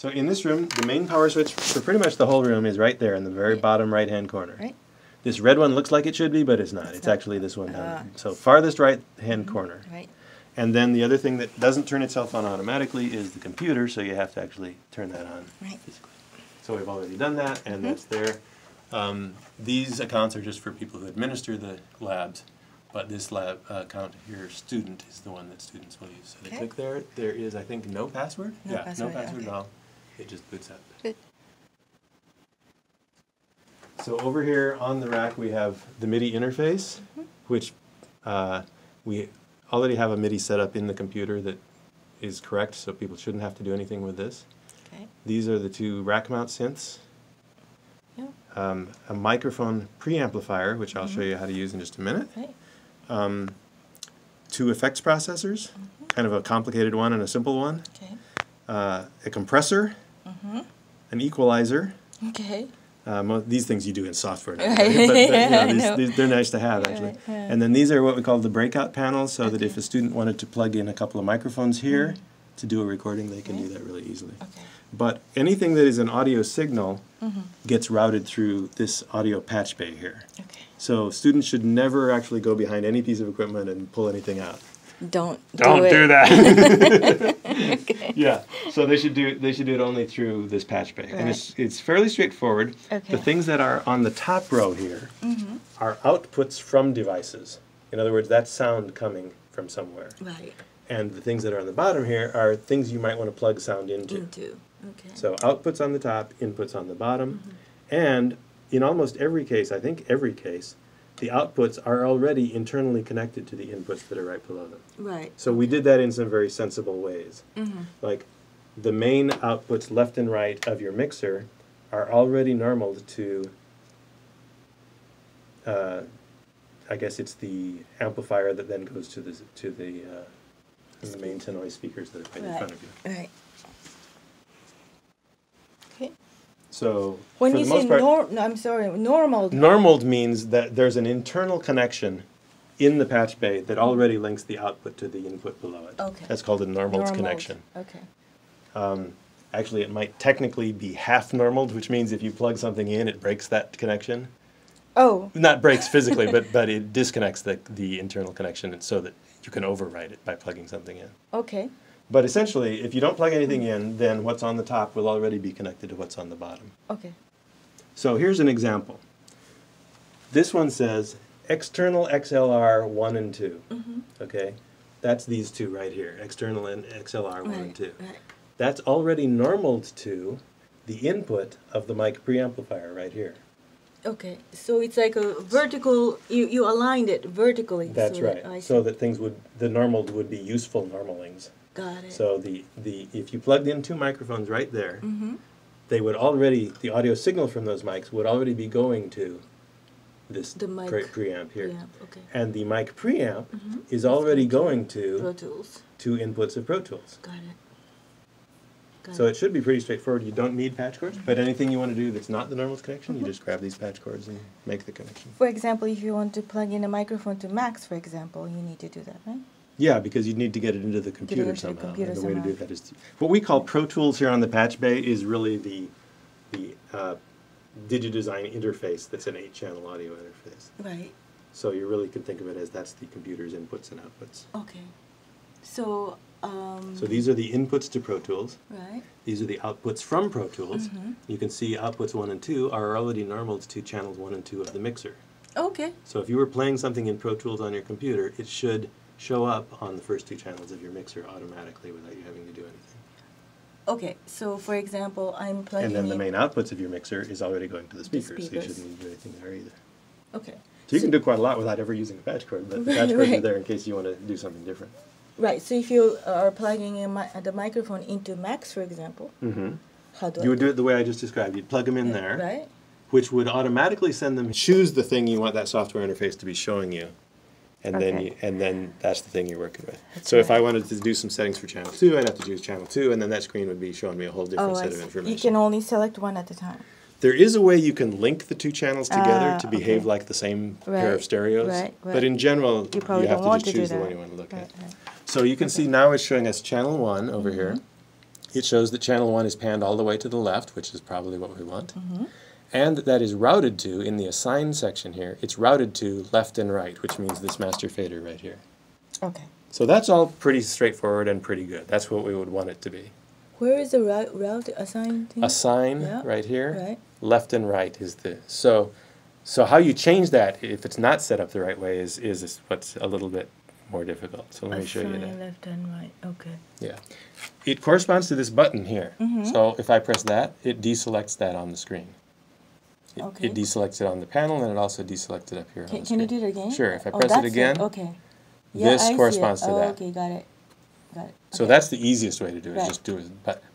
So in this room, the main power switch for pretty much the whole room is right there in the very bottom right-hand corner. Right. This red one looks like it should be, but it's not. It's actually this one down. So farthest right-hand corner. Right. And then the other thing that doesn't turn itself on automatically is the computer, so you have to actually turn that on physically. So we've already done that, and that's there. These accounts are just for people who administer the labs, but this lab account here, student, is the one that students will use. So they click there. There is, I think, no password. No password, no password at all. It just boots up. Good. So over here on the rack we have the MIDI interface, which we already have a MIDI set up in the computer that is correct, so people shouldn't have to do anything with this. Okay. These are the two rack mount synths. Yeah. A microphone preamplifier, which I'll show you how to use in just a minute. Right. Two effects processors, kind of a complicated one and a simple one. Okay. A compressor, an equalizer. Okay. These things you do in software now, Right. but they're nice to have actually. Right, yeah. And then these are what we call the breakout panels, so that if a student wanted to plug in a couple of microphones here to do a recording, they can do that really easily. Okay. But anything that is an audio signal gets routed through this audio patch bay here. Okay. So students should never actually go behind any piece of equipment and pull anything out. Don't do that. Okay. Yeah. So they should do it only through this patch bay, and it's fairly straightforward. Okay. The things that are on the top row here are outputs from devices. In other words, that's sound coming from somewhere. Right. And the things that are on the bottom here are things you might want to plug sound into. Okay. So outputs on the top, inputs on the bottom, and in almost every case, I think every case, the outputs are already internally connected to the inputs that are right below them. Right. So we did that in some very sensible ways. Like the main outputs left and right of your mixer are already normaled to, I guess it's the amplifier that then goes to the main to noise speakers that are right in front of you. Right. Okay. So When for you the say most part, normal. normaled means that there's an internal connection in the patch bay that already links the output to the input below it. Okay. That's called a normaled connection. Okay. Actually, it might technically be half normaled, which means if you plug something in, it breaks that connection. Oh. Not breaks physically, but it disconnects the internal connection so that you can override it by plugging something in. Okay. But essentially, if you don't plug anything in, then what's on the top will already be connected to what's on the bottom. Okay. So here's an example. This one says external XLR 1 and 2. Okay? That's these two right here, external and XLR 1 and 2. Right. That's already normaled to the input of the mic preamplifier right here. Okay. So it's like a vertical, you aligned it vertically. That's so right. That So that things the normaled would be useful normalings. Got it. So if you plugged in two microphones right there, they would already, the audio signal from those mics would already be going to this The mic preamp here. preamp, okay. And the mic preamp is already going Pro to Tools. two inputs of Pro Tools. Got it. Got So it. it should be pretty straightforward. You don't need patch cords, but anything you want to do that's not the normals connection, you just grab these patch cords and make the connection. For example, if you want to plug in a microphone to Max, for example, you need to do that, right? Yeah, because you'd need to get it into the computer into the somehow. computer And the way to somehow. do that is what we call Pro Tools here on the patch bay is really the DigiDesign interface that's an 8-channel audio interface. Right. So you really could think of it as that's the computer's inputs and outputs. Okay. So, So these are the inputs to Pro Tools. right. These are the outputs from Pro Tools. You can see outputs 1 and 2 are already normaled to channels 1 and 2 of the mixer. Okay. So if you were playing something in Pro Tools on your computer, it should show up on the first two channels of your mixer automatically without you having to do anything. Okay. So, for example, I'm plugging And then the in. main outputs of your mixer is already going to the speakers, so you speakers. shouldn't need to do anything there either. Okay. So you can do quite a lot without ever using a patch cord, but the patch cords are Right. there in case you want to do something different. Right. So, if you are plugging in the microphone into Max, for example, how do You would do it the way I just described. You'd plug them in there, Right. which would automatically send them, choose the thing you want that software interface to be showing you, and Okay. then that's the thing you're working with. That's So if I right. wanted to do some settings for channel 2, I'd have to choose channel 2, and then that screen would be showing me a whole different set I of see. information. You can only select one at a time. There is a way you can link the two channels together to okay. behave like the same pair of Right, stereos, right, but right. in general, You probably have don't to want just to do choose the that. one you want to look Right, at. right. So you can see now it's showing us channel 1 over here, it shows that channel 1 is panned all the way to the left, which is probably what we want. And that is routed to, in the assign section here, it's routed to left and right, which means this master fader right here. Okay. So that's all pretty straightforward and pretty good. That's what we would want it to be. Where is the route assign thing? Assign Yeah. right here. Right. Left and right is the so how you change that if it's not set up the right way is what's a little bit more difficult. So let me show you Assign that. left and right. Okay. Yeah. It corresponds to this button here. So if I press that, it deselects that on the screen. Okay. It deselects it on the panel, and it also deselects it up here on the Can screen. you do it again? Sure. If I Oh, press it that's again, Okay. Yeah, this I see it. corresponds to Oh, that. okay, got it. Got it. So Okay. that's the easiest way to do it, Right. just do it.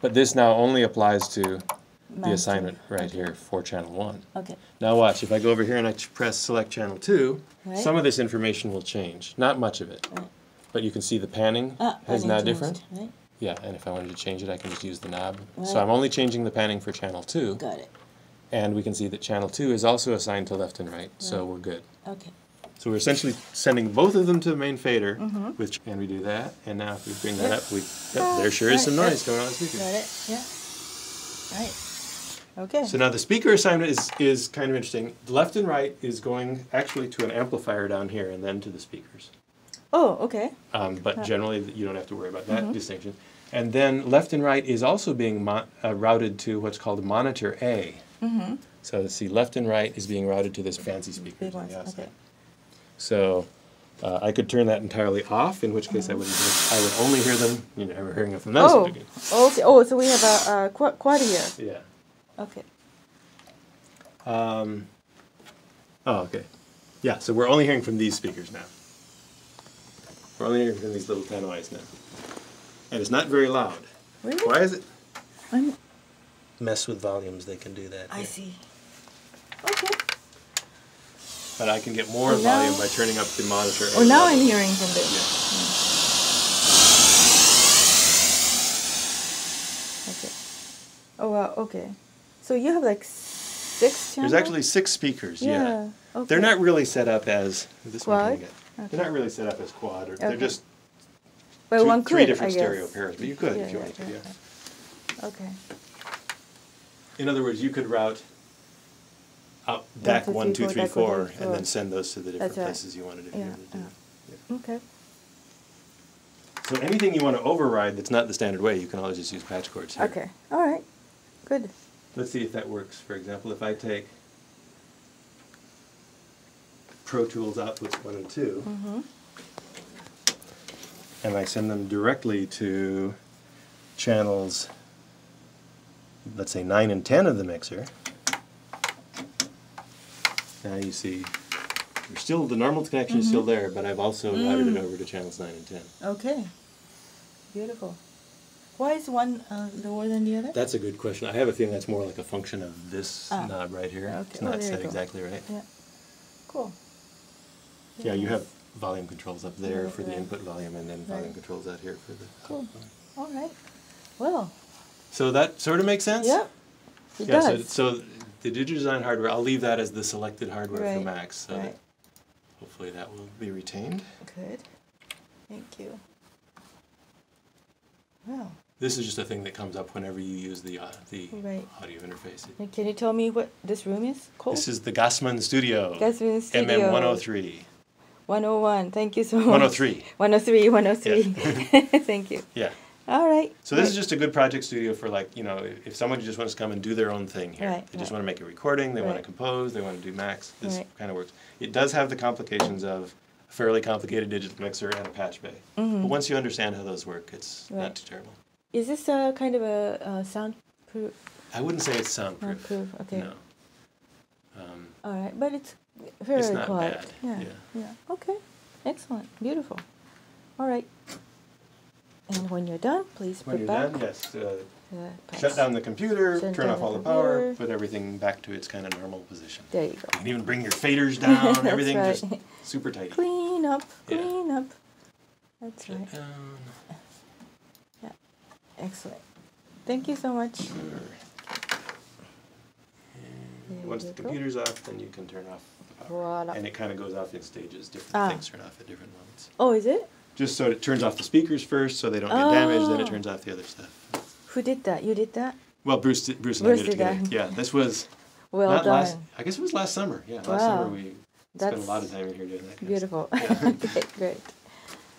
But this now only applies to the Master. assignment right Okay. here for channel 1. Okay. Now watch, if I go over here and I press select channel 2, Right. some of this information will change. Not much of it. Right. But you can see the panning is Panning now changed, different. Right? Yeah, and if I wanted to change it, I can just use the knob. Right. So I'm only changing the panning for channel 2. Got it. And we can see that channel 2 is also assigned to left and right, so we're good. Okay. So we're essentially sending both of them to the main fader, which, and we do that, and now if we bring that up, there sure is some noise going on the speaker. Got it. Yeah. Right. Okay. So now the speaker assignment is kind of interesting. Left and right is going actually to an amplifier down here and then to the speakers. Oh, okay. But generally you don't have to worry about that distinction. And then left and right is also being routed to what's called monitor A. So let's see, left and right is being routed to this fancy speaker Big on ones. the outside. Okay. So I could turn that entirely off, in which case I would only hear them. You're never hearing them from that. Oh. Okay. Oh, so we have a quad here. Yeah. Okay. Oh, okay. Yeah, so we're only hearing from these speakers now. We're only hearing from these little tannoys now. And it's not very loud. Really? Why is it? I'm, Mess with volumes, they can do that. I yeah. see. Okay. But I can get more Oh, now- volume by turning up the monitor. Oh, now I'm hearing from this. Okay. Oh, wow. Okay. So you have like 6 channels? There's actually 6 speakers, yeah. Okay. They're not really set up as... This one Quad? can get. They're not really set up as quad. Or They're Okay. just But one could, 3 different I guess. stereo pairs. But you could if you Yeah, wanted to, yeah, yeah. Okay. In other words, you could route up DAC 1, 2, 3, 4, and then send those to the different That's right. places you wanted to be Yeah, able to do. Yeah. Okay. So anything you want to override that's not the standard way, you can always just use patch cords here. Okay. All right. Good. Let's see if that works. For example, if I take Pro Tools outputs 1 and 2, and I send them directly to channels, let's say 9 and 10 of the mixer, now you see the normal connection is still there, but I've also routed it over to channels 9 and 10. Okay. Beautiful. Why is one lower than the other? That's a good question. I have a feeling that's more like a function of this knob right here. Okay. It's Oh, not there set you go. exactly right. Yeah. Cool. Yeah, you have volume controls up there Right, for the right. input volume, and then volume Right. controls out here for the Cool. output volume. All right. Well. So that sort of makes sense? Yeah. It Yeah, does. so the DigiDesign hardware, I'll leave that as the selected hardware for Right, Macs, so right. that hopefully that will be retained. Good. Thank you. Wow. This is just a thing that comes up whenever you use the Right. audio interface. And can you tell me what this room is called? This is the Gassmann Studio. Gassmann Studio. MM103. 101. Thank you so much. 103. 103. 103. Thank you. Yeah. All right. So this is just a good project studio for, like, you know, if somebody just wants to come and do their own thing here. Right, They just right. want to make a recording, they want to Right. compose, they want to do Macs. This Right. kind of works. It does have the complications of a fairly complicated digital mixer and a patch bay. But once you understand how those work, it's Right. not too terrible. Is this a kind of a soundproof? I wouldn't say it's soundproof. Soundproof. Okay. No. All right, but it's very It's not quiet. bad, Yeah. yeah. Yeah. Okay. Excellent. Beautiful. All right. And when you're done, please When put you're back done, yes, the shut packs. down the computer, Shut turn down off the all the power, computer. put everything back to its kind of normal position. There you go. You can even bring your faders down, That's everything right. just super tight. Clean up. Yeah. Clean up. That's Shut right. down. Yeah. Excellent. Thank you so much. Sure. There Once you the go. computer's off, then you can turn off the power. Voila. And it kind of goes off in stages. Different Ah. things turn off at different moments. Oh, is it? Just so it turns off the speakers first so they don't get damaged, then it Oh. turns off the other stuff. Who did that? You did that? Well, Bruce and I did it together. that. Yeah, this was Well not done. I guess it was last summer. Yeah, last Wow. summer we spent a lot of time in here doing that. Beautiful. Yeah. Okay, great.